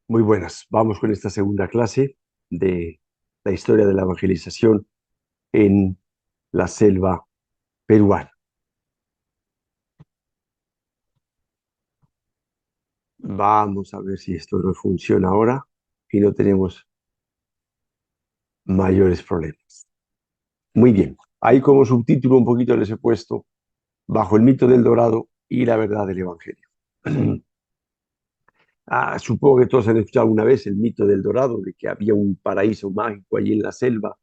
Muy buenas. Vamos con esta segunda clase de la historia de la evangelización en la selva peruana. Vamos a ver si esto nos funciona ahora y no tenemos mayores problemas. Muy bien. Ahí como subtítulo un poquito les he puesto Bajo el mito del Dorado y la verdad del Evangelio. Supongo que todos han escuchado alguna vez el mito del Dorado, de que había un paraíso mágico allí en la selva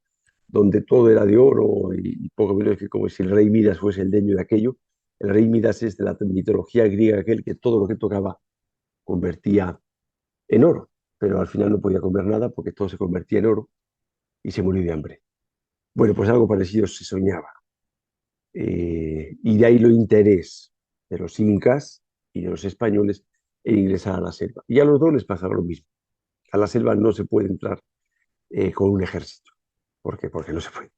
donde todo era de oro y poco menos que como si el rey Midas fuese el dueño de aquello. El rey Midas es de la mitología griega aquel que todo lo que tocaba convertía en oro, pero al final no podía comer nada porque todo se convertía en oro y se murió de hambre. Bueno, pues algo parecido se soñaba. Y de ahí lo interés de los incas y de los españoles en ingresar a la selva. Y a los dos les pasaba lo mismo. A la selva no se puede entrar con un ejército. ¿Por qué? Porque no se puede.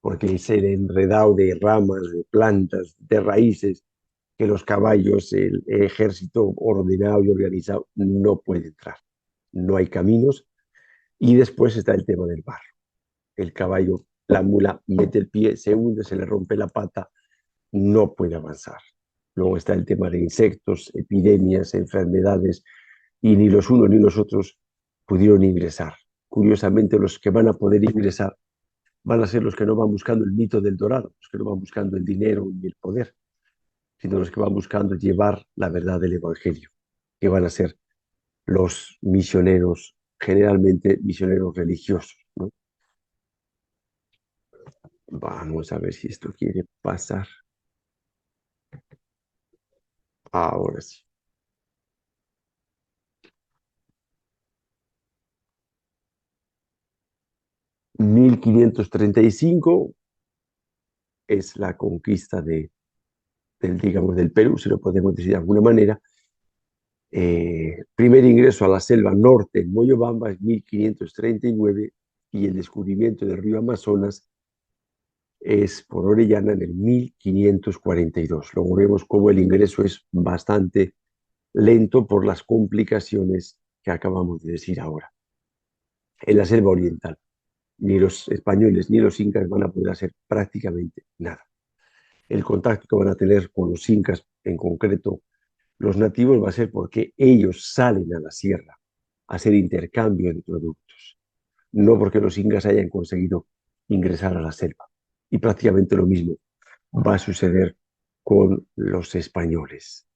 Porque es el enredado de ramas, de plantas, de raíces, que los caballos, el ejército ordenado y organizado no puede entrar. No hay caminos. Y después está el tema del barro. El caballo, la mula, mete el pie, se hunde, se le rompe la pata, no puede avanzar. Luego está el tema de insectos, epidemias, enfermedades, y ni los unos ni los otros pudieron ingresar. Curiosamente, los que van a poder ingresar van a ser los que no van buscando el mito del dorado, los que no van buscando el dinero y el poder, sino los que van buscando llevar la verdad del Evangelio, que van a ser los misioneros, generalmente misioneros religiosos, ¿no? Vamos a ver si esto quiere pasar. Ahora sí. 1535 es la conquista digamos, del Perú, si lo podemos decir de alguna manera. Primer ingreso a la selva norte en Moyobamba es 1539 y el descubrimiento del río Amazonas es por Orellana en el 1542. Luego vemos cómo el ingreso es bastante lento por las complicaciones que acabamos de decir ahora. En la selva oriental, ni los españoles ni los incas van a poder hacer prácticamente nada. El contacto que van a tener con los incas, en concreto los nativos, va a ser porque ellos salen a la sierra a hacer intercambio de productos, no porque los incas hayan conseguido ingresar a la selva. Y prácticamente lo mismo va a suceder con los españoles.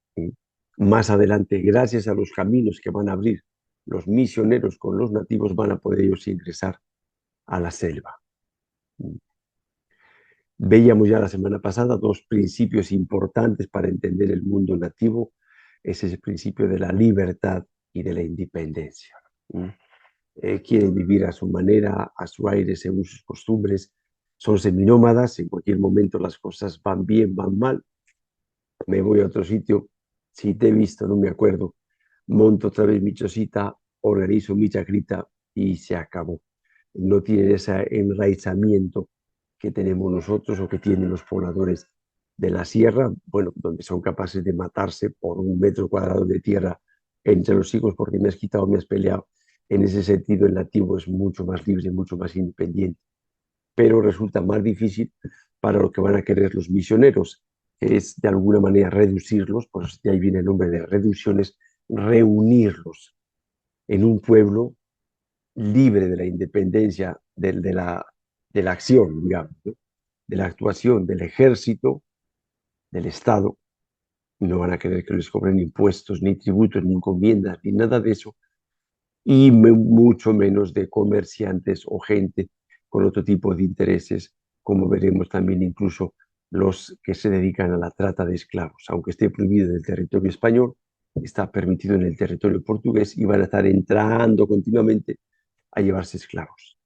Más adelante, gracias a los caminos que van a abrir los misioneros con los nativos, van a poder ellos ingresar a la selva. Veíamos ya la semana pasada dos principios importantes para entender el mundo nativo. Ese es el principio de la libertad y de la independencia. Quieren vivir a su manera, a su aire, según sus costumbres. Son seminómadas, en cualquier momento las cosas van bien, van mal. Me voy a otro sitio, si te he visto, no me acuerdo. Monto otra vez mi chocita, organizo mi chacrita y se acabó. No tienen ese enraizamiento que tenemos nosotros o que tienen los pobladores de la sierra, bueno, donde son capaces de matarse por un metro cuadrado de tierra entre los hijos porque me has quitado, me has peleado. En ese sentido, el nativo es mucho más libre, mucho más independiente, pero resulta más difícil para lo que van a querer los misioneros, que es de alguna manera reducirlos, por eso de ahí viene el nombre de reducciones, reunirlos en un pueblo libre de la independencia, de la acción, digamos, ¿no? De la actuación del ejército, del Estado. No van a querer que les cobren impuestos, ni tributos, ni encomiendas, ni nada de eso, y mucho menos de comerciantes o gente con otro tipo de intereses, como veremos también incluso los que se dedican a la trata de esclavos. Aunque esté prohibido en el territorio español, está permitido en el territorio portugués y van a estar entrando continuamente a llevarse esclavos.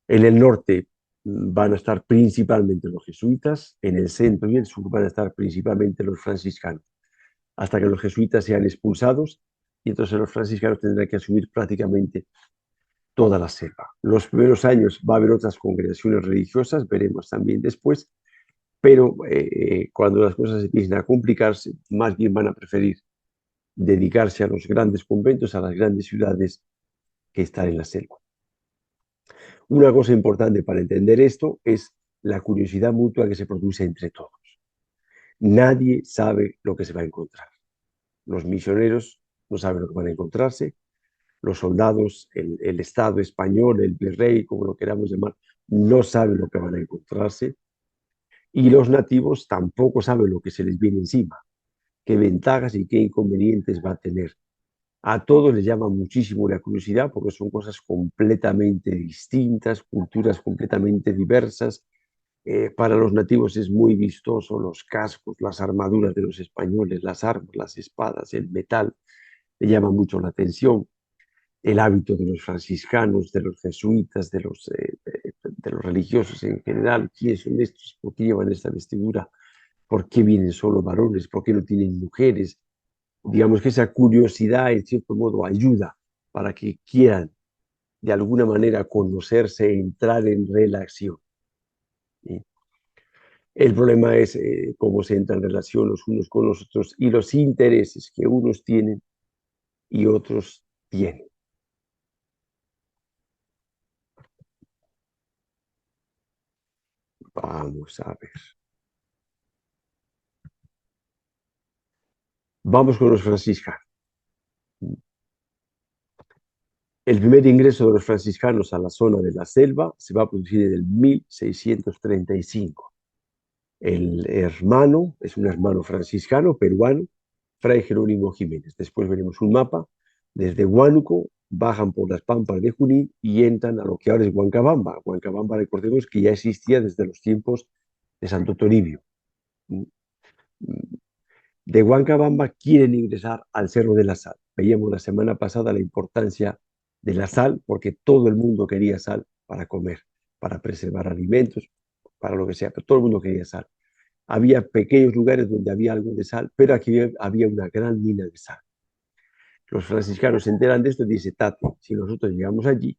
En el norte van a estar principalmente los jesuitas, en el centro y el sur van a estar principalmente los franciscanos, hasta que los jesuitas sean expulsados y entonces los franciscanos tendrán que asumir prácticamente toda la selva. Los primeros años va a haber otras congregaciones religiosas, veremos también después, pero cuando las cosas empiecen a complicarse, más bien van a preferir dedicarse a los grandes conventos, a las grandes ciudades que están en la selva. Una cosa importante para entender esto es la curiosidad mutua que se produce entre todos. Nadie sabe lo que se va a encontrar. Los misioneros no saben lo que van a encontrarse, los soldados, el Estado español, el virrey, como lo queramos llamar, no saben lo que van a encontrarse, y los nativos tampoco saben lo que se les viene encima, qué ventajas y qué inconvenientes va a tener. A todos les llama muchísimo la curiosidad porque son cosas completamente distintas, culturas completamente diversas. Para los nativos es muy vistoso los cascos, las armaduras de los españoles, las armas, las espadas, el metal, le llama mucho la atención. El hábito de los franciscanos, de los jesuitas, de los religiosos en general. ¿Quiénes son estos? ¿Por qué llevan esta vestidura? ¿Por qué vienen solo varones? ¿Por qué no tienen mujeres? Digamos que esa curiosidad, en cierto modo, ayuda para que quieran de alguna manera conocerse, entrar en relación. ¿Sí? El problema es cómo se entra en relación los unos con los otros y los intereses que unos tienen y otros tienen. Vamos a ver. Vamos con los franciscanos. El primer ingreso de los franciscanos a la zona de la selva se va a producir en el 1635. El hermano es un hermano franciscano peruano, Fray Jerónimo Jiménez. Después veremos un mapa. Desde Huánuco bajan por las pampas de Junín y entran a lo que ahora es Huancabamba. Huancabamba, recordemos que ya existía desde los tiempos de Santo Toribio. De Huancabamba quieren ingresar al Cerro de la Sal. Veíamos la semana pasada la importancia de la sal, porque todo el mundo quería sal para comer, para preservar alimentos, para lo que sea, pero todo el mundo quería sal. Había pequeños lugares donde había algo de sal, pero aquí había una gran mina de sal. Los franciscanos se enteran de esto y dicen, Tate, si nosotros llegamos allí,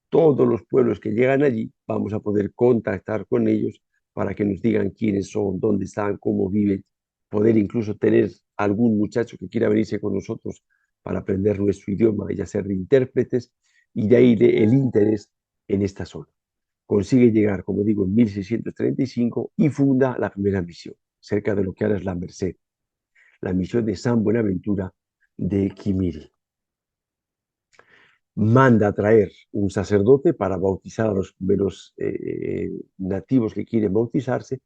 todos los pueblos que llegan allí, vamos a poder contactar con ellos para que nos digan quiénes son, dónde están, cómo viven, poder incluso tener algún muchacho que quiera venirse con nosotros para aprender nuestro idioma y hacer de intérpretes, y de ahí el interés en esta zona. Consigue llegar, como digo, en 1635 y funda la primera misión, cerca de lo que ahora es la Merced, la misión de San Buenaventura de Quimiri. Manda a traer un sacerdote para bautizar a los primeros nativos que quieren bautizarse,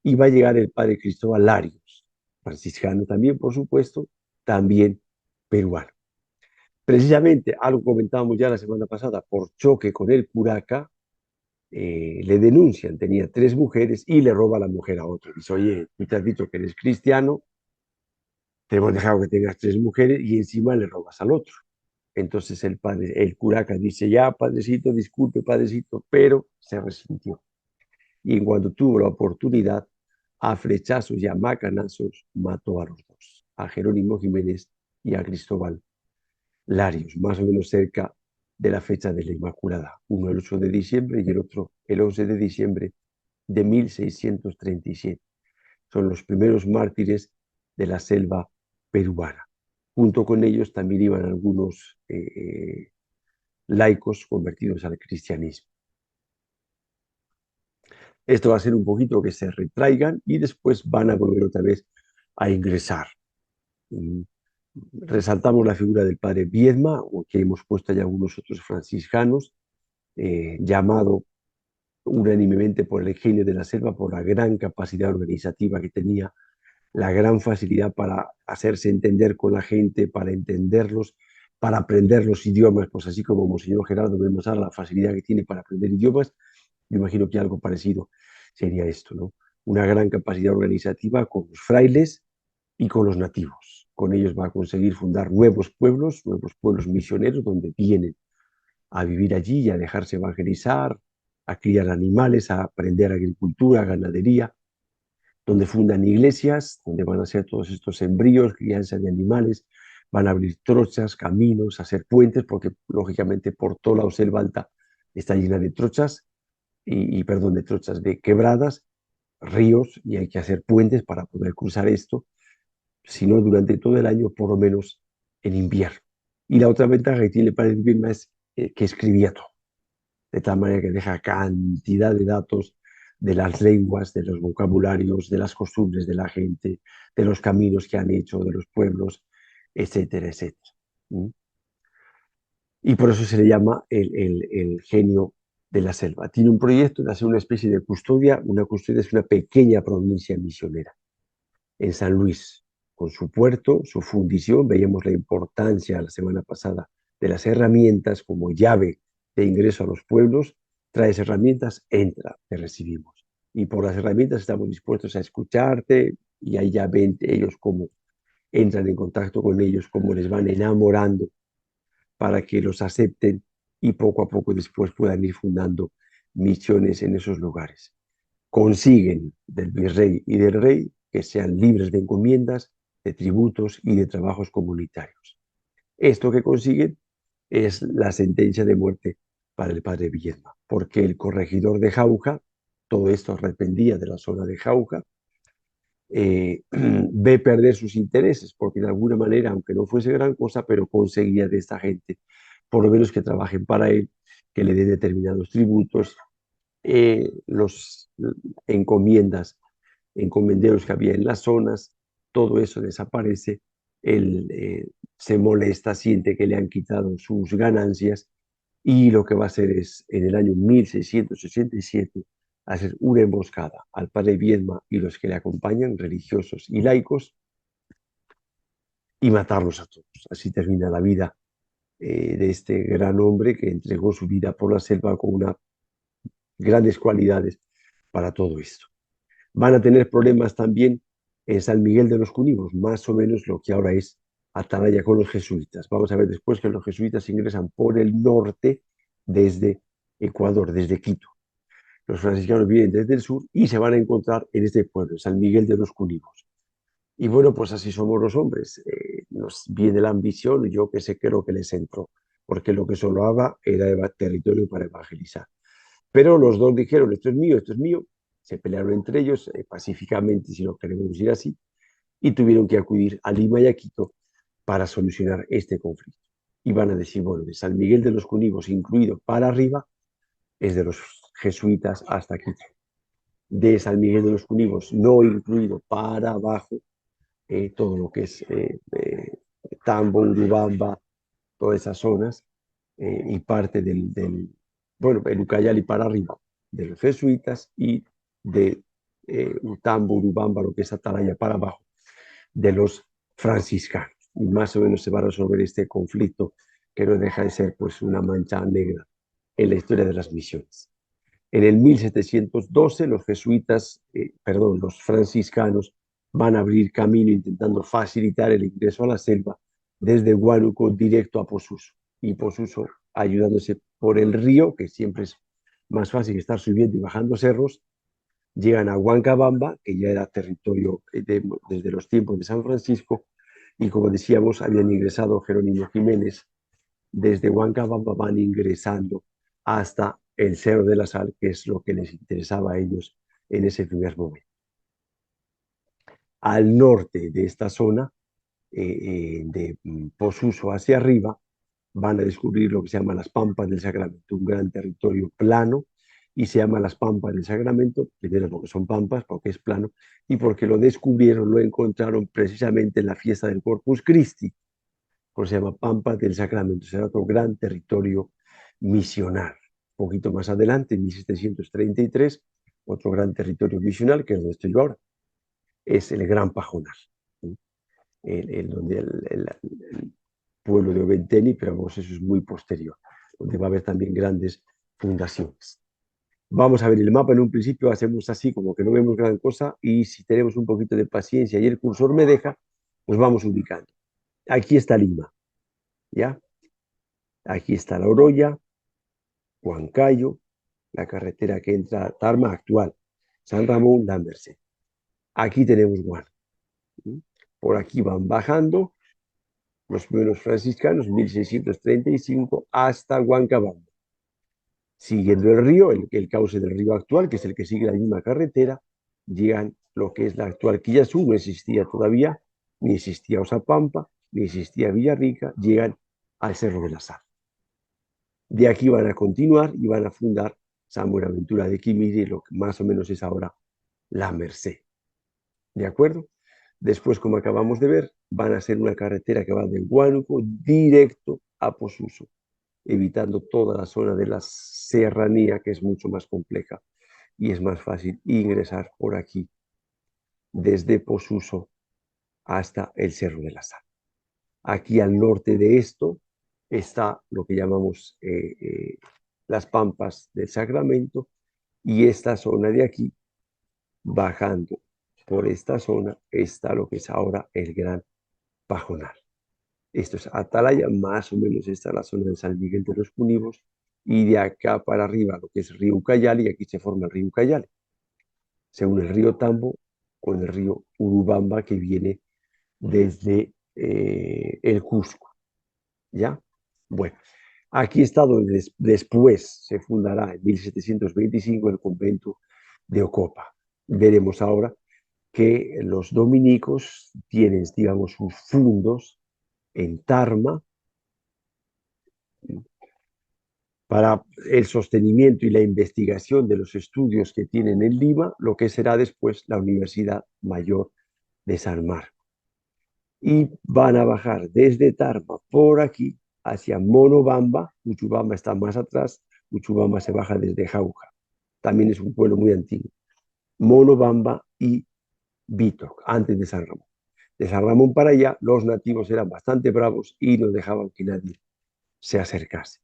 y va a llegar el padre Cristóbal Larios, franciscano también, por supuesto, también peruano. Precisamente, algo comentábamos ya la semana pasada, por choque con el curaca, le denuncian, tenía 3 mujeres y le roba la mujer a otro. Dice, oye, tú te has dicho que eres cristiano, te hemos dejado que tengas 3 mujeres y encima le robas al otro. Entonces el curaca dice, ya, padrecito, disculpe, padrecito, pero se resintió. Y en cuanto tuvo la oportunidad, a flechazos y a macanazos, mató a los dos, a Jerónimo Jiménez y a Cristóbal Larios, más o menos cerca de la fecha de la Inmaculada, uno el 8 de diciembre y el otro el 11 de diciembre de 1637. Son los primeros mártires de la selva peruana. Junto con ellos también iban algunos laicos convertidos al cristianismo. Esto va a ser un poquito que se retraigan y después van a volver otra vez a ingresar. Resaltamos la figura del padre Viedma, o que hemos puesto ya algunos otros franciscanos, llamado unánimemente por el genio de la selva, por la gran capacidad organizativa que tenía, la gran facilidad para hacerse entender con la gente, para entenderlos, para aprender los idiomas, pues así como Monseñor Gerardo vemos ahora la facilidad que tiene para aprender idiomas. Me imagino que algo parecido sería esto, ¿no? Una gran capacidad organizativa con los frailes y con los nativos. Con ellos va a conseguir fundar nuevos pueblos misioneros, donde vienen a vivir allí y a dejarse evangelizar, a criar animales, a aprender agricultura, ganadería, donde fundan iglesias, donde van a hacer todos estos embrios, crianza de animales, van a abrir trochas, caminos, hacer puentes, porque lógicamente por toda la selva alta está llena de trochas, perdón, de trochas, de quebradas, ríos, y hay que hacer puentes para poder cruzar esto, si no durante todo el año, por lo menos en invierno. Y la otra ventaja que tiene para el invierno es que escribía todo, de tal manera que deja cantidad de datos de las lenguas, de los vocabularios, de las costumbres de la gente, de los caminos que han hecho, de los pueblos, etcétera, etcétera. ¿Mm? Y por eso se le llama el genio de la selva. Tiene un proyecto de hacer una especie de custodia. Una custodia es una pequeña provincia misionera en San Luis, con su puerto, su fundición. Veíamos la importancia la semana pasada de las herramientas como llave de ingreso a los pueblos. Traes herramientas, entra, te recibimos. Y por las herramientas estamos dispuestos a escucharte y ahí ya ven ellos cómo entran en contacto con ellos, cómo les van enamorando para que los acepten y poco a poco después puedan ir fundando misiones en esos lugares. Consiguen del virrey y del rey que sean libres de encomiendas, de tributos y de trabajos comunitarios. Esto que consiguen es la sentencia de muerte para el padre Viedma, porque el corregidor de Jauja, todo esto dependía de la zona de Jauja, ve perder sus intereses, porque de alguna manera, aunque no fuese gran cosa, pero conseguía de esta gente, por lo menos que trabajen para él, que le den determinados tributos, los encomiendas, encomenderos que había en las zonas, todo eso desaparece, él se molesta, siente que le han quitado sus ganancias y lo que va a hacer es, en el año 1687, hacer una emboscada al padre Viedma y los que le acompañan, religiosos y laicos, y matarlos a todos. Así termina la vida de este gran hombre que entregó su vida por la selva con unas grandes cualidades para todo esto. Van a tener problemas también en San Miguel de los Cunibos, más o menos lo que ahora es Atalaya con los jesuitas. Vamos a ver después que los jesuitas ingresan por el norte desde Ecuador, desde Quito. Los franciscanos vienen desde el sur y se van a encontrar en este pueblo, San Miguel de los Cunibos. Y bueno, pues así somos los hombres. Nos viene la ambición y yo que sé qué es lo que les entró, porque lo que solo haga era territorio para evangelizar. Pero los dos dijeron, esto es mío, esto es mío. Se pelearon entre ellos pacíficamente, si lo queremos decir así, y tuvieron que acudir a Lima y a Quito para solucionar este conflicto. Y van a decir, bueno, de San Miguel de los Cunibos, incluido para arriba, es de los jesuitas hasta Quito. De San Miguel de los Cunibos, no incluido para abajo, todo lo que es Tambo, Urubamba, todas esas zonas, y parte bueno, el Ucayali para arriba, de los jesuitas, y de Utambo, Urubamba, lo que es Atalaya para abajo, de los franciscanos. Y más o menos se va a resolver este conflicto que no deja de ser pues una mancha negra en la historia de las misiones. En el 1712 los jesuitas, perdón, los franciscanos van a abrir camino intentando facilitar el ingreso a la selva desde Huánuco directo a Posuso. Y Posuso ayudándose por el río, que siempre es más fácil que estar subiendo y bajando cerros, llegan a Huancabamba, que ya era territorio desde los tiempos de San Francisco, y como decíamos, habían ingresado Jerónimo Jiménez. Desde Huancabamba van ingresando hasta el Cerro de la Sal, que es lo que les interesaba a ellos en ese primer momento. Al norte de esta zona, de Posuso hacia arriba, van a descubrir lo que se llama las Pampas del Sacramento, un gran territorio plano, y se llama las Pampas del Sacramento, primero porque son pampas, porque es plano, y porque lo descubrieron, lo encontraron precisamente en la fiesta del Corpus Christi, por eso se llama Pampas del Sacramento, será otro gran territorio misional. Un poquito más adelante, en 1733, otro gran territorio misional, que es donde estoy yo ahora, es el Gran Pajonal, ¿sí? Donde el pueblo de Oventeni, pero vamos, eso es muy posterior, donde va a haber también grandes fundaciones. Vamos a ver el mapa en un principio, hacemos así como que no vemos gran cosa y si tenemos un poquito de paciencia y el cursor me deja, pues vamos ubicando. Aquí está Lima, ¿ya? Aquí está La Oroya, Huancayo, la carretera que entra a Tarma actual, San Ramón, La Merced. Aquí tenemos Guano. Por aquí van bajando los primeros franciscanos, 1635, hasta Huancabamba. Siguiendo el río, el cauce del río actual, que es el que sigue la misma carretera, llegan lo que es la actual Quillazú, no existía todavía, ni existía Osapampa, ni existía Villarrica, llegan al Cerro de la Sal. De aquí van a continuar y van a fundar San Buenaventura de Quimiri, lo que más o menos es ahora La Merced. ¿De acuerdo? Después, como acabamos de ver, van a ser una carretera que va de Huánuco directo a Posuso, evitando toda la zona de la serranía, que es mucho más compleja y es más fácil ingresar por aquí desde Posuso hasta el Cerro de la Sal. Aquí al norte de esto está lo que llamamos las Pampas del Sacramento, y esta zona de aquí, bajando por esta zona, está lo que es ahora el Gran Pajonal. Esto es Atalaya, más o menos está la zona de San Miguel de los Cunibos, y de acá para arriba lo que es Río Ucayali, y aquí se forma el Río Ucayali. Se une el río Tambo con el río Urubamba, que viene desde el Cusco, ¿ya? Bueno, aquí está donde después se fundará en 1725 el convento de Ocopa. Veremos ahora que los dominicos tienen, digamos, sus fundos en Tarma para el sostenimiento y la investigación de los estudios que tienen en Lima, lo que será después la Universidad Mayor de San Marcos. Y van a bajar desde Tarma por aquí hacia Monobamba. Uchubamba está más atrás. Uchubamba se baja desde Jauja. También es un pueblo muy antiguo. Monobamba y Vito, antes de San Ramón. De San Ramón para allá, los nativos eran bastante bravos y no dejaban que nadie se acercase.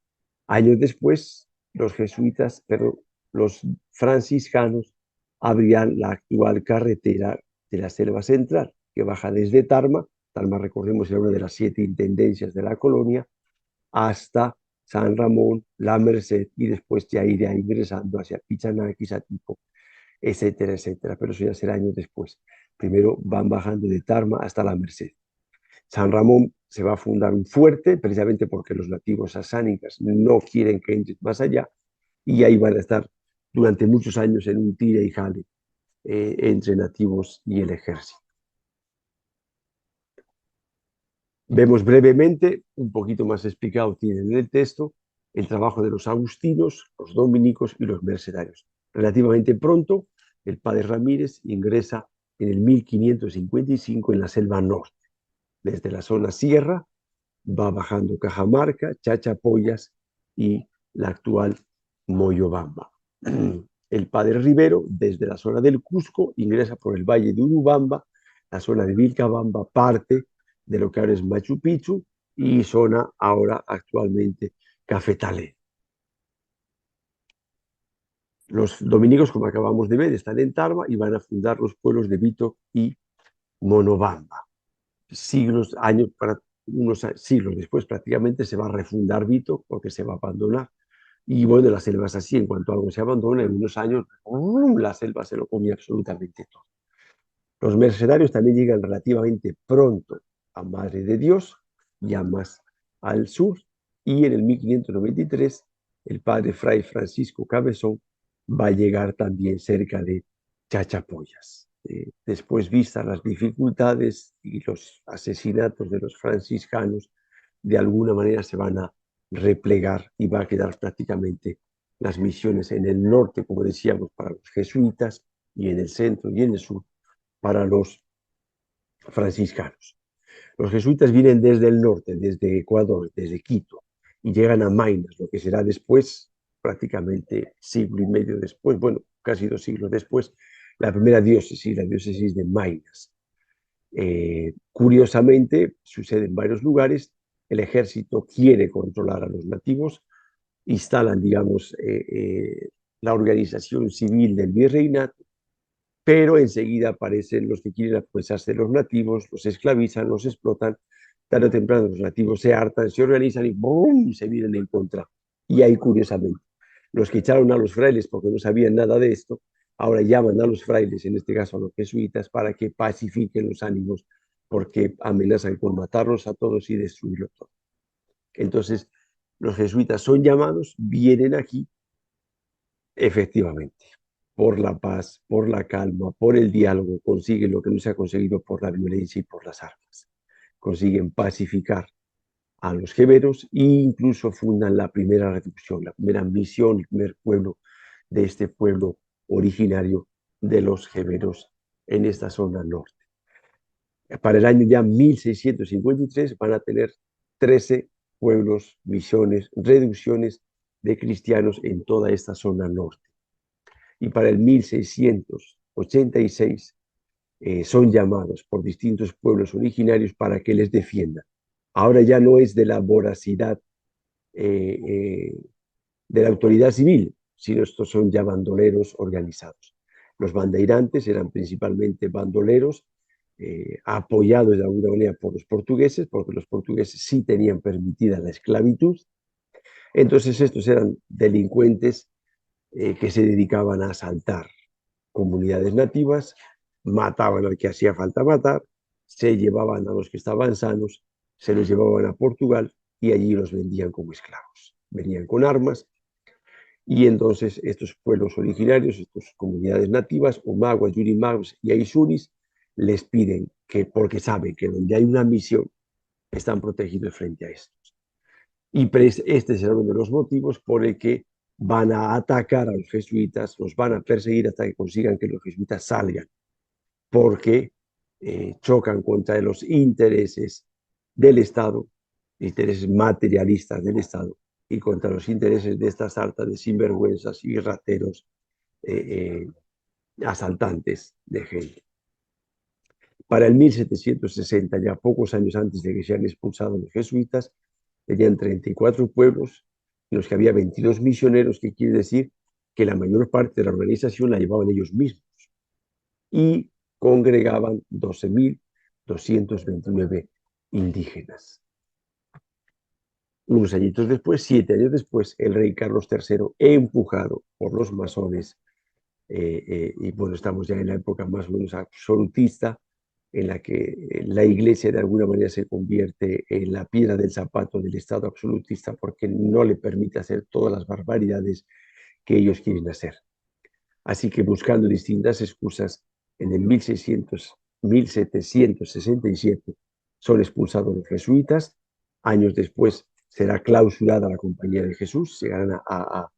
Años después, los jesuitas, pero los franciscanos, abrían la actual carretera de la Selva Central, que baja desde Tarma. Tarma, recordemos, era una de las 7 intendencias de la colonia, hasta San Ramón, La Merced, y después ya irá ingresando hacia Pichanaquis, Satipo, etcétera, etcétera. Pero eso ya será años después. Primero van bajando de Tarma hasta La Merced. San Ramón se va a fundar un fuerte, precisamente porque los nativos sasánicas no quieren que entre más allá, y ahí van a estar durante muchos años en un tire y jale entre nativos y el ejército. Vemos brevemente, un poquito más explicado tienen en el texto, el trabajo de los agustinos, los dominicos y los mercedarios. Relativamente pronto, el padre Ramírez ingresa en el 1555 en la selva norte, desde la zona sierra, va bajando Cajamarca, Chachapoyas y la actual Moyobamba. El padre Rivero, desde la zona del Cusco, ingresa por el valle de Urubamba, la zona de Vilcabamba, parte de lo que ahora es Machu Picchu, y zona ahora actualmente Cafetalé. Los dominicos, como acabamos de ver, están en Tarma y van a fundar los pueblos de Vito y Monobamba. Siglos, años, para unos siglos después prácticamente se va a refundar Vito porque se va a abandonar. Y bueno, la selva es así, en cuanto algo se abandona, en unos años la selva se lo come absolutamente todo. Los mercenarios también llegan relativamente pronto a Madre de Dios, ya más al sur, y en el 1593 el padre Fray Francisco Cabezón va a llegar también cerca de Chachapoyas. Después, vistas las dificultades y los asesinatos de los franciscanos, de alguna manera se van a replegar y va a quedar prácticamente las misiones en el norte, como decíamos, para los jesuitas, y en el centro y en el sur para los franciscanos. Los jesuitas vienen desde el norte, desde Ecuador, desde Quito, y llegan a Maynas, lo que será después, prácticamente siglo y medio después, bueno, casi 2 siglos después, la primera diócesis, la diócesis de Maynas. Curiosamente, sucede en varios lugares, el ejército quiere controlar a los nativos, instalan, digamos, la organización civil del virreinato, pero enseguida aparecen los que quieren aprovecharse de los nativos, los esclavizan, los explotan, tarde o temprano los nativos se hartan, se organizan y ¡boom!, se vienen en contra. Y ahí, curiosamente, los que echaron a los frailes porque no sabían nada de esto, ahora llaman a los frailes, en este caso a los jesuitas, para que pacifiquen los ánimos, porque amenazan con matarlos a todos y destruirlo todo. Entonces, los jesuitas son llamados, vienen aquí, efectivamente, por la paz, por la calma, por el diálogo, consiguen lo que no se ha conseguido por la violencia y por las armas. consiguen pacificar a los jeberos e incluso fundan la primera reducción, la primera misión, el primer pueblo de este pueblo originario de los jeberos en esta zona norte. Para el año ya 1653 van a tener 13 pueblos, misiones, reducciones de cristianos en toda esta zona norte. Y para el 1686 son llamados por distintos pueblos originarios para que les defiendan. Ahora ya no es de la voracidad eh, eh, de la autoridad civil, sino estos son ya bandoleros organizados. Los bandeirantes eran principalmente bandoleros apoyados de alguna manera por los portugueses, porque los portugueses sí tenían permitida la esclavitud. Entonces estos eran delincuentes que se dedicaban a asaltar comunidades nativas, mataban al que hacía falta matar, se llevaban a los que estaban sanos, se los llevaban a Portugal y allí los vendían como esclavos. Venían con armas y entonces estos pueblos originarios, estas comunidades nativas, Omaguas, Yurimaguas y Aisuris, les piden que, porque saben que donde hay una misión, están protegidos frente a estos. Y este será uno de los motivos por el que van a atacar a los jesuitas, los van a perseguir hasta que consigan que los jesuitas salgan, porque chocan contra los intereses del Estado, intereses materialistas del Estado, y contra los intereses de estas sartas de sinvergüenzas y rateros asaltantes de gente. Para el 1760, ya pocos años antes de que sean expulsados los jesuitas, tenían 34 pueblos, en los que había 22 misioneros, que quiere decir que la mayor parte de la organización la llevaban ellos mismos, y congregaban 12.229 indígenas. Unos añitos después, 7 años después, el rey Carlos III, empujado por los masones, y bueno, estamos ya en la época más o menos absolutista, en la que la iglesia de alguna manera se convierte en la piedra del zapato del Estado absolutista, porque no le permite hacer todas las barbaridades que ellos quieren hacer. Así que buscando distintas excusas, en el 1767 son expulsados los jesuitas. Años después será clausurada la Compañía de Jesús, se llegarán a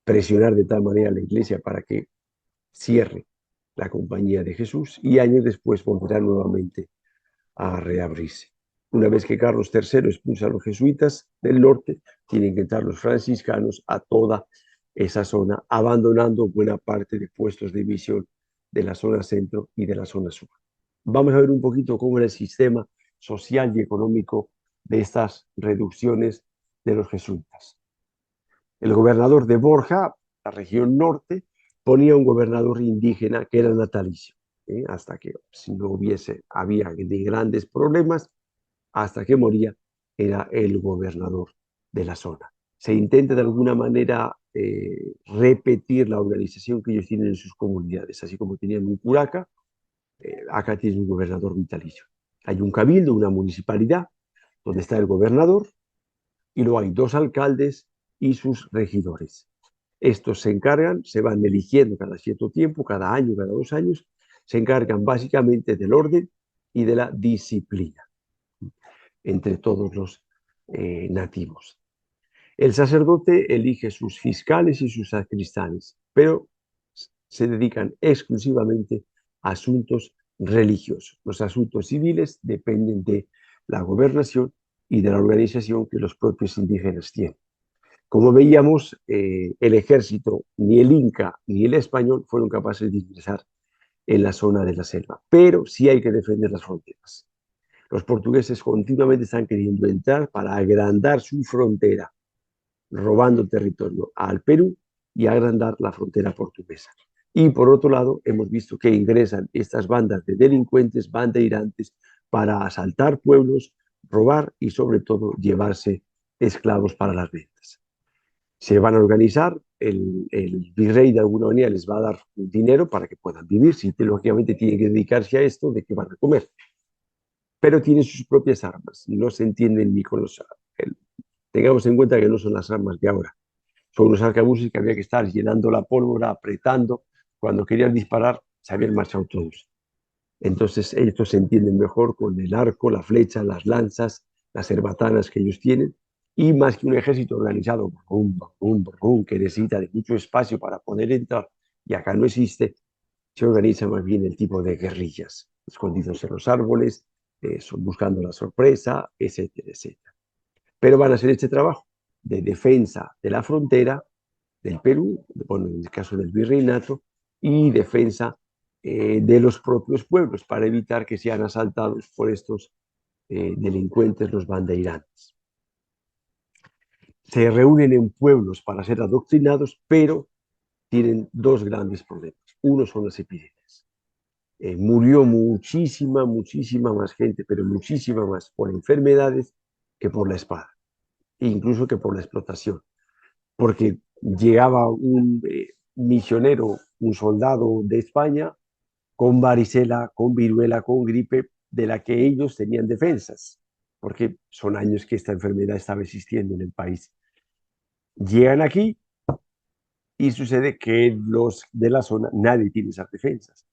presionar de tal manera a la iglesia para que cierre la Compañía de Jesús, y años después volverá nuevamente a reabrirse. Una vez que Carlos III expulsa a los jesuitas del norte, tienen que entrar los franciscanos a toda esa zona, abandonando buena parte de puestos de misión de la zona centro y de la zona sur. Vamos a ver un poquito cómo era el sistema social y económico de estas reducciones de los jesuitas. El gobernador de Borja, la región norte, ponía un gobernador indígena que era natalicio, hasta que si no había de grandes problemas, hasta que moría, era el gobernador de la zona. Se intenta de alguna manera repetir la organización que ellos tienen en sus comunidades, así como tenían un curaca, acá tienen un gobernador vitalicio. Hay un cabildo, una municipalidad, donde está el gobernador, y luego hay 2 alcaldes y sus regidores. Estos se encargan, se van eligiendo cada cierto tiempo, cada año, cada 2 años, se encargan básicamente del orden y de la disciplina entre todos los nativos. El sacerdote elige sus fiscales y sus sacristanes, pero se dedican exclusivamente a asuntos religiosos. Los asuntos civiles dependen de la gobernación y de la organización que los propios indígenas tienen. Como veíamos, el ejército, ni el inca ni el español, fueron capaces de ingresar en la zona de la selva, pero sí hay que defender las fronteras. Los portugueses continuamente están queriendo entrar para agrandar su frontera, robando territorio al Perú y agrandar la frontera portuguesa. Y por otro lado, hemos visto que ingresan estas bandas de delincuentes, bandeirantes, para asaltar pueblos, robar y sobre todo llevarse esclavos para las ventas. Se van a organizar, el virrey de alguna manera les va a dar dinero para que puedan vivir, si lógicamente tienen que dedicarse a esto, ¿de qué van a comer? Pero tienen sus propias armas, no se entienden ni con los... Tengamos en cuenta que no son las armas de ahora, son unos arcabuces que había que estar llenando la pólvora, apretando, cuando querían disparar se habían marchado todos. Entonces ellos se entienden mejor con el arco, la flecha, las lanzas, las herbatanas que ellos tienen, y más que un ejército organizado, que necesita de mucho espacio para poder entrar, y acá no existe, se organiza más bien el tipo de guerrillas, escondidos en los árboles, buscando la sorpresa, etcétera, etcétera. Pero van a hacer este trabajo de defensa de la frontera del Perú, bueno, en el caso del virreinato, y defensa de los propios pueblos para evitar que sean asaltados por estos delincuentes, los bandeirantes. Se reúnen en pueblos para ser adoctrinados, pero tienen dos grandes problemas. Uno son las epidemias. Murió muchísima más gente, pero muchísima más por enfermedades que por la espada, e incluso que por la explotación, porque llegaba un misionero, un soldado de España, con varicela, con viruela, con gripe, de la que ellos tenían defensas, porque son años que esta enfermedad estaba existiendo en el país. Llegan aquí y sucede que los de la zona, nadie tiene esas defensas.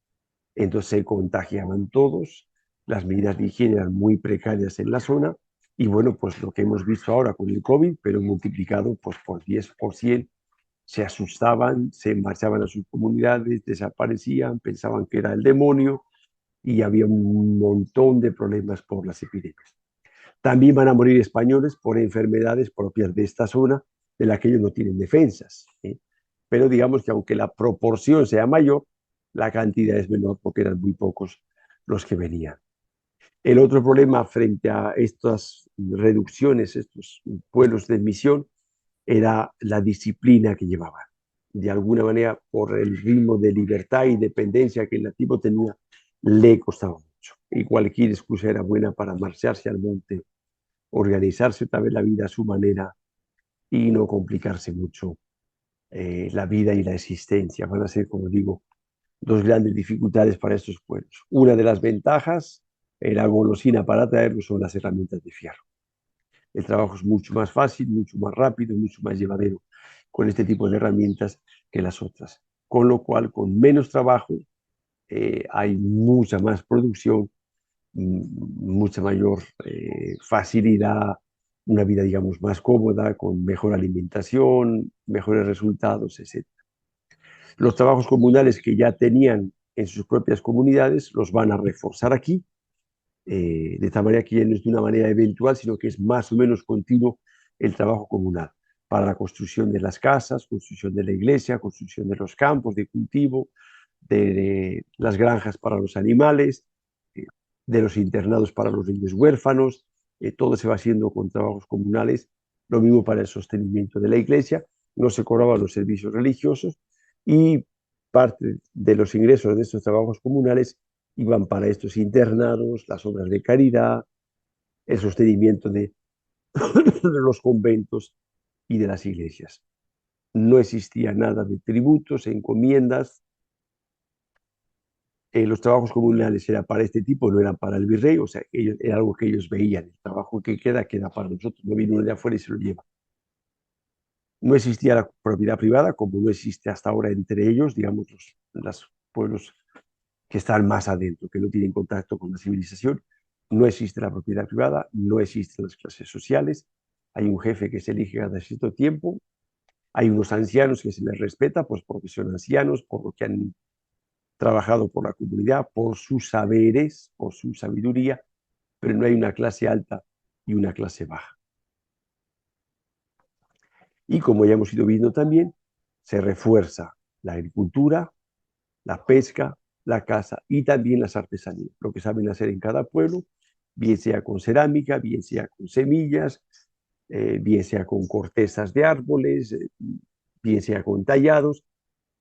Entonces se contagiaban todos, las medidas de higiene eran muy precarias en la zona, y bueno, pues lo que hemos visto ahora con el COVID, pero multiplicado pues, por 10, por 100, se asustaban, se marchaban a sus comunidades, desaparecían, pensaban que era el demonio, y había un montón de problemas por las epidemias. También van a morir españoles por enfermedades propias de esta zona, de la que ellos no tienen defensas. Pero digamos que aunque la proporción sea mayor, la cantidad es menor porque eran muy pocos los que venían. El otro problema frente a estas reducciones, estos pueblos de misión, era la disciplina que llevaban. De alguna manera, por el ritmo de libertad y dependencia que el nativo tenía, le costaba mucho. Y cualquier excusa era buena para marcharse al monte, organizarse otra vez la vida a su manera y no complicarse mucho la vida y la existencia. Van a ser, como digo, dos grandes dificultades para estos pueblos. Una de las ventajas, la golosina para traerlos, son las herramientas de fierro. El trabajo es mucho más fácil, mucho más rápido, mucho más llevadero con este tipo de herramientas que las otras. Con lo cual, con menos trabajo, hay mucha más producción, mucha mayor facilidad, una vida, digamos, más cómoda, con mejor alimentación, mejores resultados, etc. Los trabajos comunales que ya tenían en sus propias comunidades los van a reforzar aquí, de tal manera que ya no es de una manera eventual, sino que es más o menos continuo el trabajo comunal para la construcción de las casas, construcción de la iglesia, construcción de los campos de cultivo, de las granjas para los animales, de los internados para los niños huérfanos. Todo se va haciendo con trabajos comunales. Lo mismo para el sostenimiento de la iglesia. No se cobraban los servicios religiosos, y parte de los ingresos de estos trabajos comunales iban para estos internados, las obras de caridad, el sostenimiento de los conventos y de las iglesias. No existía nada de tributos, encomiendas. Los trabajos comunales eran para este tipo, no eran para el virrey, o sea, era algo que ellos veían. El trabajo que queda, queda para nosotros, no viene uno de afuera y se lo lleva. No existía la propiedad privada, como no existe hasta ahora entre ellos, digamos, los pueblos que están más adentro, que no tienen contacto con la civilización. No existe la propiedad privada, no existen las clases sociales. Hay un jefe que se elige cada cierto tiempo. Hay unos ancianos que se les respeta, pues porque son ancianos, por lo que han trabajado por la comunidad, por sus saberes, por su sabiduría, pero no hay una clase alta y una clase baja. Y como ya hemos ido viendo también, se refuerza la agricultura, la pesca, la caza y también las artesanías, lo que saben hacer en cada pueblo, bien sea con cerámica, bien sea con semillas, bien sea con cortezas de árboles, bien sea con tallados.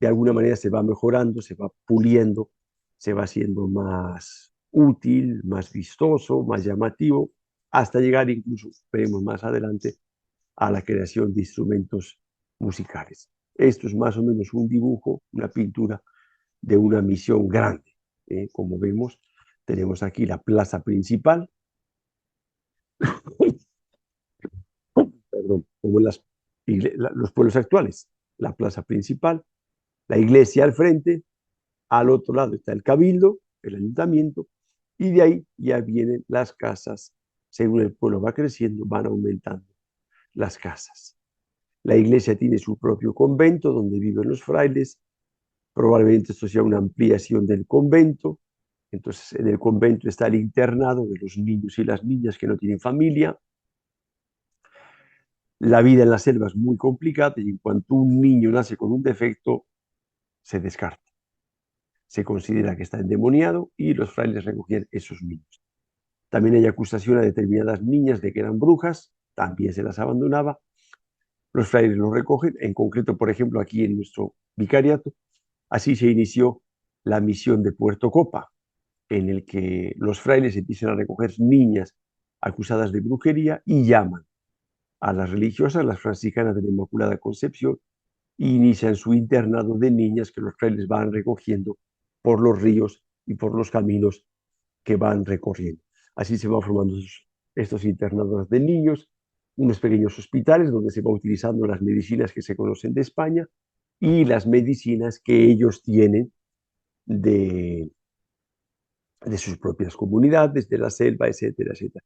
De alguna manera se va mejorando, se va puliendo, se va haciendo más útil, más vistoso, más llamativo, hasta llegar incluso, veremos más adelante, a la creación de instrumentos musicales. Esto es más o menos un dibujo, una pintura de una misión grande. Como vemos, tenemos aquí la plaza principal, perdón, como en los pueblos actuales, la plaza principal, la iglesia al frente, al otro lado está el cabildo, el ayuntamiento, y de ahí ya vienen las casas. Según el pueblo va creciendo, van aumentando las casas. La iglesia tiene su propio convento donde viven los frailes. Probablemente esto sea una ampliación del convento. Entonces, en el convento está el internado de los niños y las niñas que no tienen familia. La vida en la selva es muy complicada y en cuanto un niño nace con un defecto, se descarta. Se considera que está endemoniado y los frailes recogían esos niños. También hay acusación a determinadas niñas de que eran brujas, también se las abandonaba. Los frailes los recogen, en concreto, por ejemplo, aquí en nuestro vicariato. Así se inició la misión de Puerto Copa, en el que los frailes empiezan a recoger niñas acusadas de brujería y llaman a las religiosas, las franciscanas de la Inmaculada Concepción, e inician su internado de niñas que los frailes van recogiendo por los ríos y por los caminos que van recorriendo. Así se van formando estos internados de niños, unos pequeños hospitales donde se van utilizando las medicinas que se conocen de España y las medicinas que ellos tienen de, de sus propias comunidades, de la selva, etcétera, etcétera.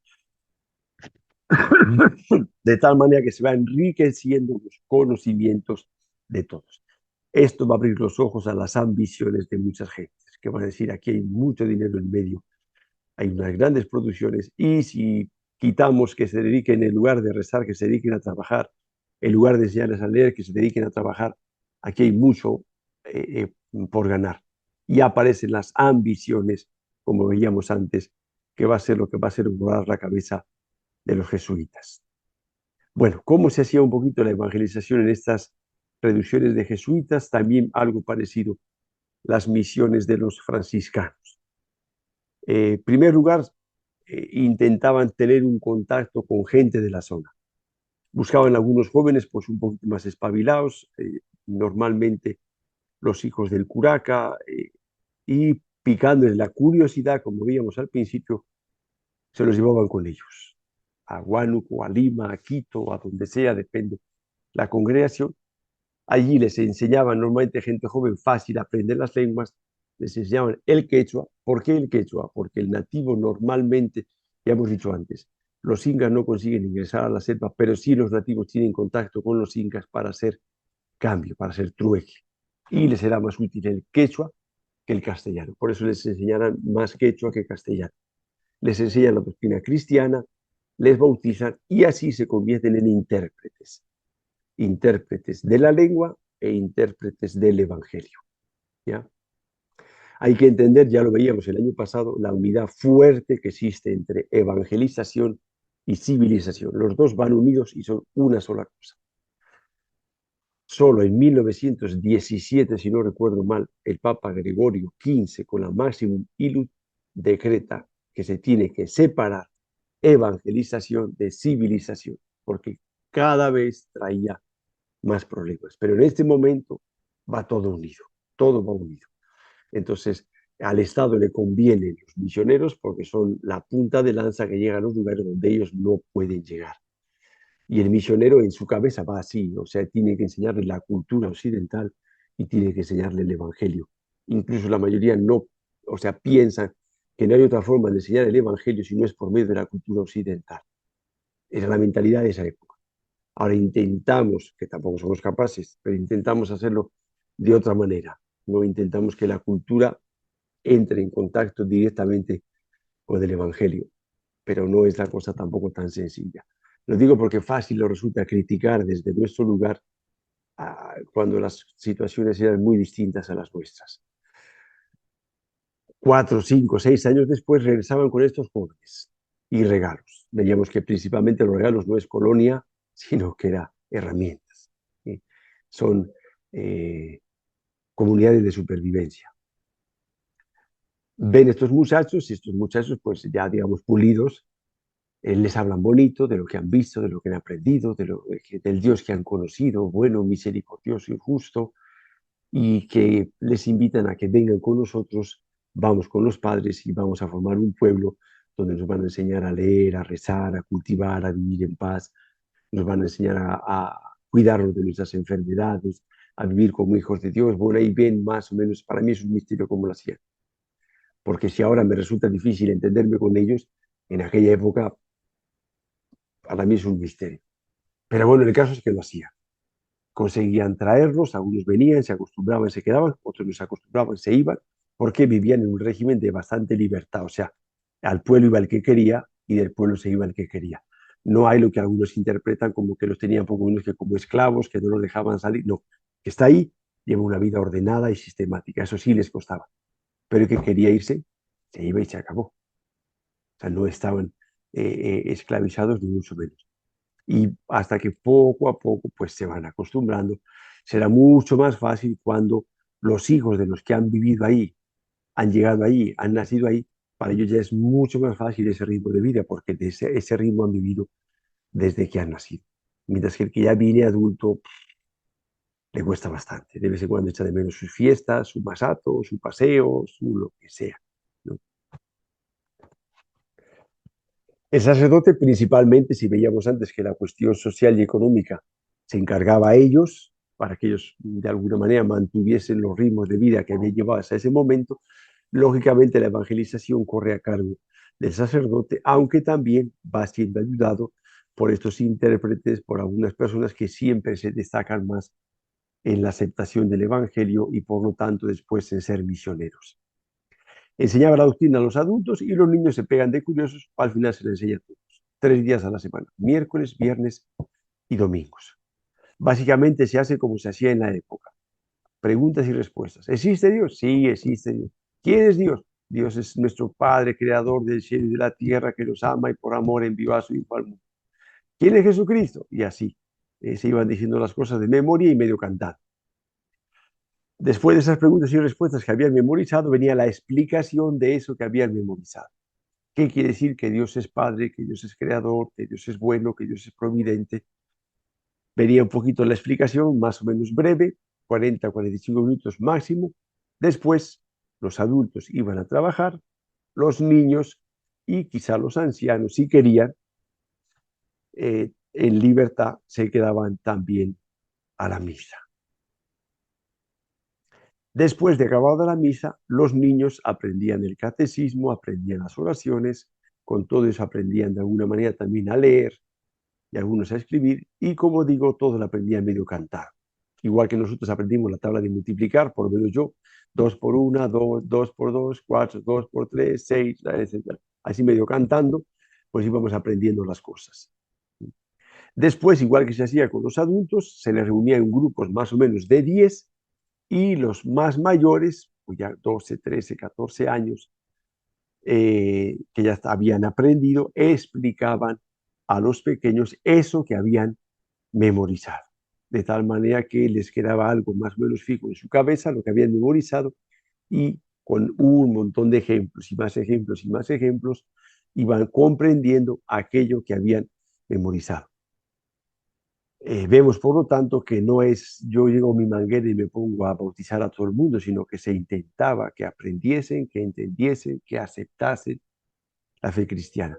De tal manera que se va enriqueciendo los conocimientos de todos. Esto va a abrir los ojos a las ambiciones de muchas gentes, que van a decir, aquí hay mucho dinero en medio, hay unas grandes producciones, y si quitamos que se dediquen, en lugar de rezar, que se dediquen a trabajar, en lugar de enseñarles a leer, que se dediquen a trabajar, aquí hay mucho por ganar. Y aparecen las ambiciones, como veíamos antes, que va a ser lo que va a ser volar la cabeza de los jesuitas. Bueno, ¿cómo se hacía un poquito la evangelización en estas reducciones de jesuitas? También algo parecido, las misiones de los franciscanos. En primer lugar, intentaban tener un contacto con gente de la zona. Buscaban algunos jóvenes pues un poquito más espabilados, normalmente los hijos del curaca, y picándoles la curiosidad, como veíamos al principio, se los llevaban con ellos. A Huánuco, a Lima, a Quito, a donde sea, depende la congregación. Allí les enseñaban normalmente gente joven fácil a aprender las lenguas, les enseñaban el quechua. ¿Por qué el quechua? Porque el nativo normalmente, ya hemos dicho antes, los incas no consiguen ingresar a la selva, pero sí los nativos tienen contacto con los incas para hacer cambio, para hacer trueque. Y les era más útil el quechua que el castellano. Por eso les enseñarán más quechua que castellano. Les enseñan la doctrina cristiana, les bautizan y así se convierten en intérpretes. Intérpretes de la lengua e intérpretes del Evangelio. ¿Ya? Hay que entender, ya lo veíamos el año pasado, la unidad fuerte que existe entre evangelización y civilización. Los dos van unidos y son una sola cosa. Solo en 1917, si no recuerdo mal, el Papa Gregorio XV, con la Maximum Illud, decreta que se tiene que separar evangelización de civilización, porque cada vez traía más problemas. Pero en este momento va todo va unido. Entonces, al Estado le convienen los misioneros porque son la punta de lanza que llega a los lugares donde ellos no pueden llegar. Y el misionero en su cabeza va así, o sea, tiene que enseñarle la cultura occidental y tiene que enseñarle el Evangelio. Incluso la mayoría no, o sea, piensan que no hay otra forma de enseñar el Evangelio si no es por medio de la cultura occidental. Era la mentalidad de esa época. Ahora intentamos, que tampoco somos capaces, pero intentamos hacerlo de otra manera. No intentamos que la cultura entre en contacto directamente con el Evangelio, pero no es la cosa tampoco tan sencilla. Lo digo porque fácil lo resulta criticar desde nuestro lugar cuando las situaciones eran muy distintas a las nuestras. 4, 5, 6 años después regresaban con estos jóvenes y regalos. Veíamos que principalmente los regalos no es colonia, sino que era herramientas. ¿Sí? Son comunidades de supervivencia. Ven estos muchachos y estos muchachos pues ya digamos pulidos, les hablan bonito de lo que han visto, de lo que han aprendido, del Dios que han conocido, bueno, misericordioso y justo, y que les invitan a que vengan con nosotros, vamos con los padres y vamos a formar un pueblo donde nos van a enseñar a leer, a rezar, a cultivar, a vivir en paz, nos van a enseñar a cuidarnos de nuestras enfermedades, a vivir como hijos de Dios. Bueno, ahí ven más o menos, para mí es un misterio cómo lo hacían. porque si ahora me resulta difícil entenderme con ellos, en aquella época para mí es un misterio. Pero bueno, el caso es que lo hacían. Conseguían traerlos, algunos venían, se acostumbraban, se quedaban, otros no se acostumbraban, se iban, porque vivían en un régimen de bastante libertad. O sea, al pueblo iba el que quería y del pueblo se iba el que quería. No hay lo que algunos interpretan como que los tenían poco menos que como esclavos, que no los dejaban salir. No, que está ahí, lleva una vida ordenada y sistemática. Eso sí les costaba. Pero el que quería irse, se iba y se acabó. O sea, no estaban esclavizados ni mucho menos. Y hasta que poco a poco pues se van acostumbrando. Será mucho más fácil cuando los hijos de los que han vivido ahí, han llegado ahí, han nacido ahí, para ellos ya es mucho más fácil ese ritmo de vida, porque de ese ritmo han vivido desde que han nacido. Mientras que el que ya viene adulto le cuesta bastante. De vez en cuando echa de menos sus fiestas, su masato, su paseo, su lo que sea, ¿no? El sacerdote principalmente, si veíamos antes que la cuestión social y económica se encargaba a ellos, para que ellos de alguna manera mantuviesen los ritmos de vida que habían llevado hasta ese momento, lógicamente la evangelización corre a cargo del sacerdote, aunque también va siendo ayudado por estos intérpretes, por algunas personas que siempre se destacan más en la aceptación del evangelio y por lo tanto después en ser misioneros. Enseñaba la doctrina a los adultos y los niños se pegan de curiosos, al final se les enseña a todos. 3 días a la semana, miércoles, viernes y domingos. Básicamente se hace como se hacía en la época. Preguntas y respuestas. ¿Existe Dios? Sí, existe Dios. ¿Quién es Dios? Dios es nuestro Padre, creador del cielo y de la tierra, que nos ama y por amor envió a su Hijo al mundo. ¿Quién es Jesucristo? Y así se iban diciendo las cosas de memoria y medio cantando. Después de esas preguntas y respuestas que habían memorizado, venía la explicación de eso que habían memorizado. ¿Qué quiere decir? Que Dios es Padre, que Dios es Creador, que Dios es bueno, que Dios es providente. Venía un poquito la explicación, más o menos breve, 40 o 45 minutos máximo. Después, los adultos iban a trabajar, los niños y quizá los ancianos, si querían, en libertad, se quedaban también a la misa. Después de acabada la misa, los niños aprendían el catecismo, aprendían las oraciones, con todo eso aprendían de alguna manera también a leer y algunos a escribir, y como digo, todos lo aprendían medio cantar. Igual que nosotros aprendimos la tabla de multiplicar, por lo menos yo, 2 por 1, 2, 2 por 2, 4, 2 por 3, 6, etc. Así medio cantando, pues íbamos aprendiendo las cosas. Después, igual que se hacía con los adultos, se les reunía en grupos más o menos de 10 y los más mayores, pues ya 12, 13, 14 años, que ya habían aprendido, explicaban a los pequeños eso que habían memorizado, de tal manera que les quedaba algo más o menos fijo en su cabeza, lo que habían memorizado, y con un montón de ejemplos y más ejemplos y más ejemplos, iban comprendiendo aquello que habían memorizado. Vemos, por lo tanto, que no es yo llego a mi manguera y me pongo a bautizar a todo el mundo, sino que se intentaba que aprendiesen, que entendiesen, que aceptasen la fe cristiana.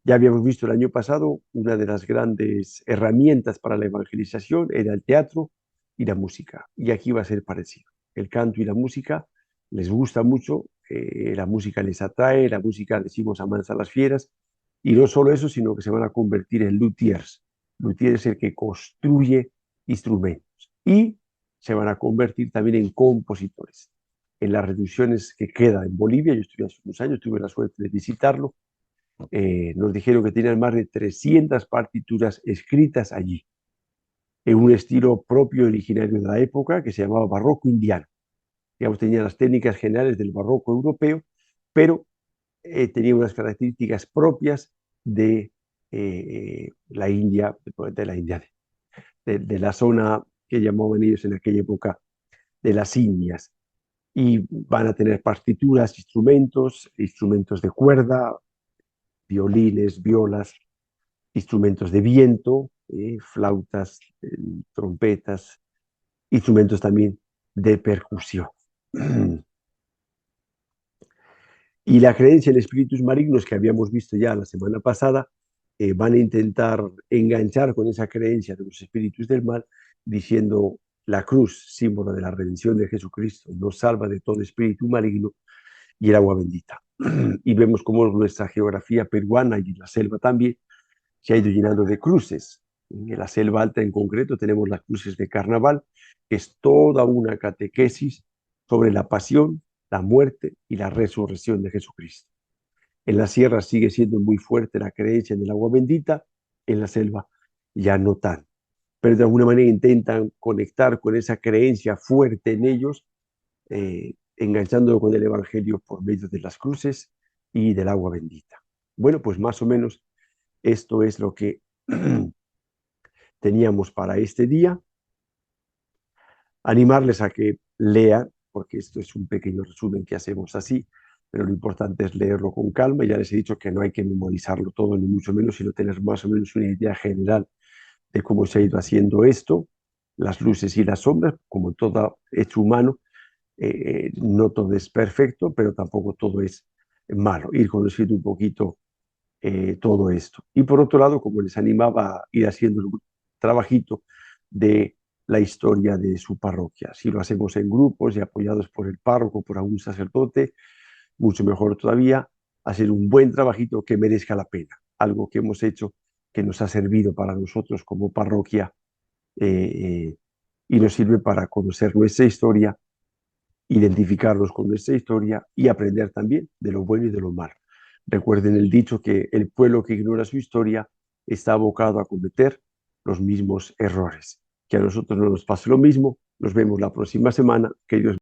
Ya habíamos visto el año pasado, una de las grandes herramientas para la evangelización era el teatro y la música. Y aquí va a ser parecido. El canto y la música les gusta mucho, la música les atrae, la música, decimos, amansa a las fieras. Y no solo eso, sino que se van a convertir en luthiers. Luthier es el que construye instrumentos. Y se van a convertir también en compositores. En las reducciones que queda en Bolivia, yo estuve hace unos años, tuve la suerte de visitarlo, nos dijeron que tenían más de 300 partituras escritas allí, en un estilo propio originario de la época que se llamaba barroco indiano. Digamos, tenía las técnicas generales del barroco europeo, pero tenía unas características propias de la India, de la India, de la zona que llamaban ellos en aquella época de las Indias. Y van a tener partituras, instrumentos de cuerda, violines, violas, instrumentos de viento, flautas, trompetas, instrumentos también de percusión. Y la creencia en espíritus malignos que habíamos visto ya la semana pasada, van a intentar enganchar con esa creencia de los espíritus del mal, diciendo la cruz, símbolo de la redención de Jesucristo, nos salva de todo espíritu maligno, y el agua bendita. Y vemos cómo nuestra geografía peruana y la selva también se ha ido llenando de cruces. En la selva alta en concreto tenemos las cruces de carnaval, que es toda una catequesis sobre la pasión, la muerte y la resurrección de Jesucristo. En la sierra sigue siendo muy fuerte la creencia en el agua bendita, en la selva ya no tan. Pero de alguna manera intentan conectar con esa creencia fuerte en ellos, enganchándolo con el Evangelio por medio de las cruces y del agua bendita. Bueno, pues más o menos esto es lo que teníamos para este día. Animarles a que lean, porque esto es un pequeño resumen que hacemos así, pero lo importante es leerlo con calma. Ya les he dicho que no hay que memorizarlo todo, ni mucho menos, sino tener más o menos una idea general de cómo se ha ido haciendo esto, las luces y las sombras, como todo hecho humano. No todo es perfecto, pero tampoco todo es malo. Ir conociendo un poquito todo esto. Y por otro lado, como les animaba a ir haciendo un trabajito de la historia de su parroquia. Si lo hacemos en grupos y apoyados por el párroco, por algún sacerdote, mucho mejor todavía, hacer un buen trabajito que merezca la pena. Algo que hemos hecho que nos ha servido para nosotros como parroquia y nos sirve para conocer nuestra historia, identificarnos con nuestra historia y aprender también de lo bueno y de lo malo. Recuerden el dicho que el pueblo que ignora su historia está abocado a cometer los mismos errores. Que a nosotros no nos pase lo mismo. Nos vemos la próxima semana. Que Dios